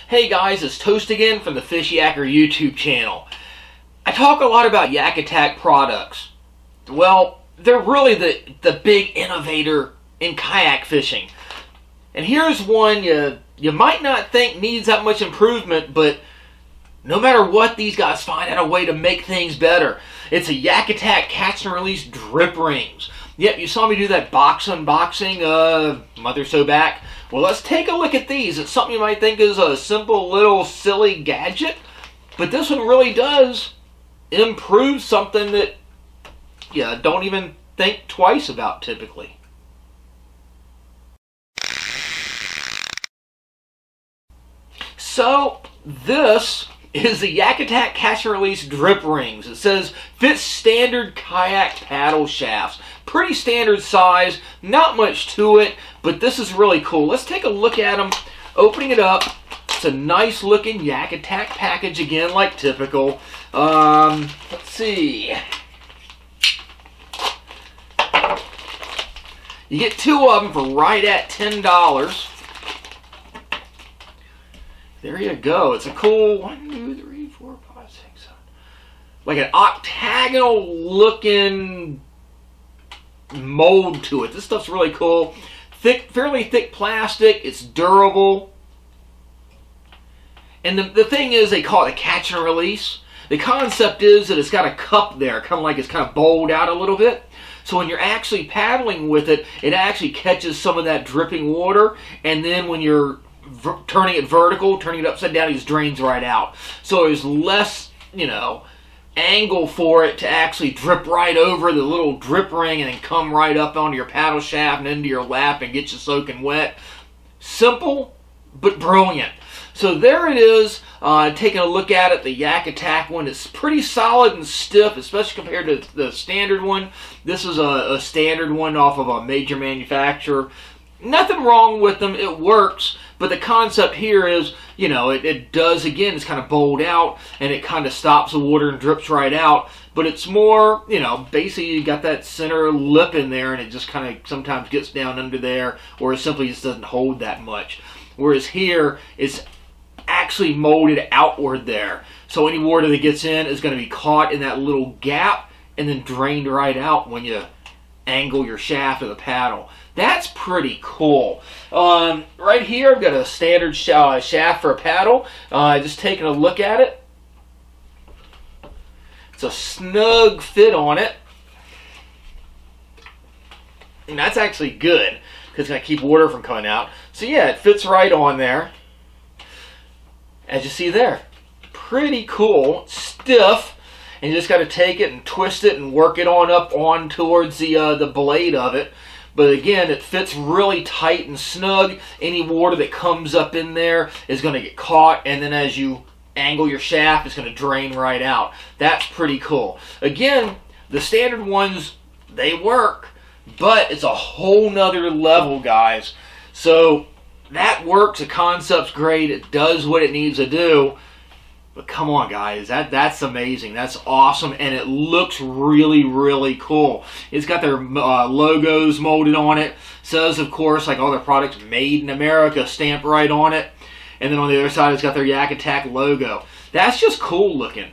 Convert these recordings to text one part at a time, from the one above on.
Hey guys, it's Toast again from the Fishyaker YouTube channel. I talk a lot about YakAttack products. Well, they're really the big innovator in kayak fishing. And here's one you might not think needs that much improvement, but no matter what, these guys find out a way to make things better. It's a YakAttack catch and release drip rings. Yep, you saw me do that box unboxing a month or so back. Well, let's take a look at these. It's something you might think is a simple little silly gadget, but this one really does improve something that you don't even think twice about typically. So, this is the YakAttack catch and release drip rings. It says fits standard kayak paddle shafts. Pretty standard size, not much to it, but this is really cool. Let's take a look at them. Opening it up, it's a nice looking YakAttack package again, like typical. Let's see. You get two of them for right at $10. There you go. It's a cool 1, 2, 3, 4, 5, 6, 7. Like an octagonal looking mold to it. This stuff's really cool. Thick, fairly thick plastic. It's durable. And the thing is, they call it a catch and release. The concept is that it's got a cup there, kind of like it's kind of bowled out a little bit. So when you're actually paddling with it, it actually catches some of that dripping water, and then when you're turning it vertical, turning it upside down, it just drains right out. So there's less, angle for it to actually drip right over the little drip ring and then come right up onto your paddle shaft and into your lap and get you soaking wet. Simple, but brilliant. So there it is, taking a look at it, the YakAttack one. It's pretty solid and stiff, especially compared to the standard one. This is a standard one off of a major manufacturer. Nothing wrong with them, it works, but the concept here is, it does, again, it's kind of bowled out, and it kind of stops the water and drips right out, but it's more, basically you got that center lip in there, and it just kind of sometimes gets down under there, or it simply just doesn't hold that much. Whereas here, it's actually molded outward there, so any water that gets in is going to be caught in that little gap, and then drained right out when you angle your shaft of the paddle. That's pretty cool. Right here, I've got a standard shaft for a paddle. Just taking a look at it. It's a snug fit on it. And that's actually good, because it's going to keep water from coming out. So yeah, it fits right on there. As you see there. Pretty cool. Stiff. And you just got to take it and twist it and work it on towards the blade of it. But again, it fits really tight and snug. Any water that comes up in there is going to get caught, and then as you angle your shaft, it's going to drain right out. That's pretty cool. Again, the standard ones, they work, but it's a whole nother level, guys. So that works. The concept's great. It does what it needs to do. But come on, guys, that's amazing. That's awesome, and it looks really, really cool. It's got their logos molded on it. Says, of course, like all their products, Made in America, stamped right on it. And then on the other side, it's got their YakAttack logo. That's just cool looking.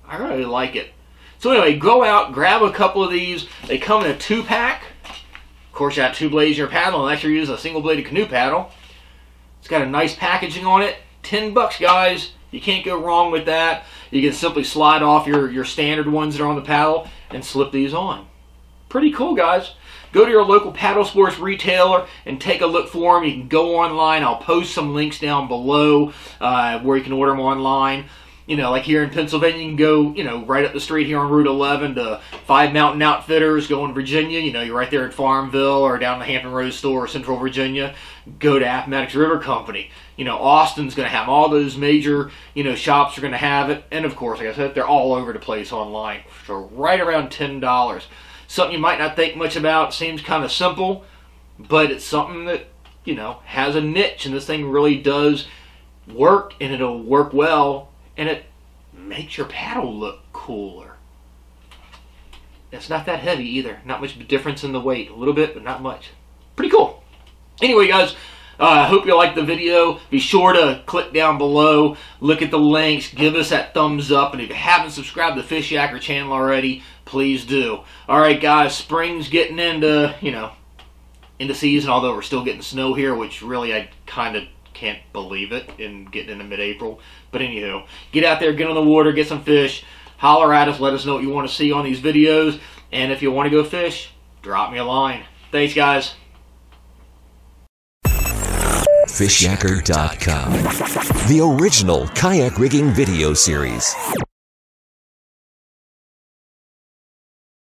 I really like it. So anyway, go out, grab a couple of these. They come in a 2-pack. Of course, you have 2 blades in your paddle, unless you're using a single-bladed canoe paddle. It's got a nice packaging on it. $10, guys. You can't go wrong with that. You can simply slide off your standard ones that are on the paddle and slip these on. Pretty cool, guys. Go to your local paddle sports retailer and take a look for them. You can go online. I'll post some links down below where you can order them online. Like here in Pennsylvania, you can go, right up the street here on Route 11 to 5 Mountain Outfitters. Go in Virginia, you're right there at Farmville or down the Hampton Roads store or Central Virginia. Go to Appomattox River Company. Austin's going to have all those major, shops are going to have it. And of course, like I said, they're all over the place online. So right around $10. Something you might not think much about. Seems kind of simple, but it's something that, has a niche. And this thing really does work, and it'll work well. And it makes your paddle look cooler. It's not that heavy either. Not much difference in the weight. A little bit, but not much. Pretty cool. Anyway, guys, I hope you liked the video. Be sure to click down below, look at the links, give us that thumbs up, and if you haven't subscribed to the Fishyaker channel already, please do. Alright guys, spring's getting into, into season, although we're still getting snow here, which really I kind of can't believe it, in getting into mid-April. But anywho, get out there, get on the water, get some fish, holler at us, let us know what you want to see on these videos, and if you want to go fish, drop me a line. Thanks guys. Fishyaker.com, the original kayak rigging video series.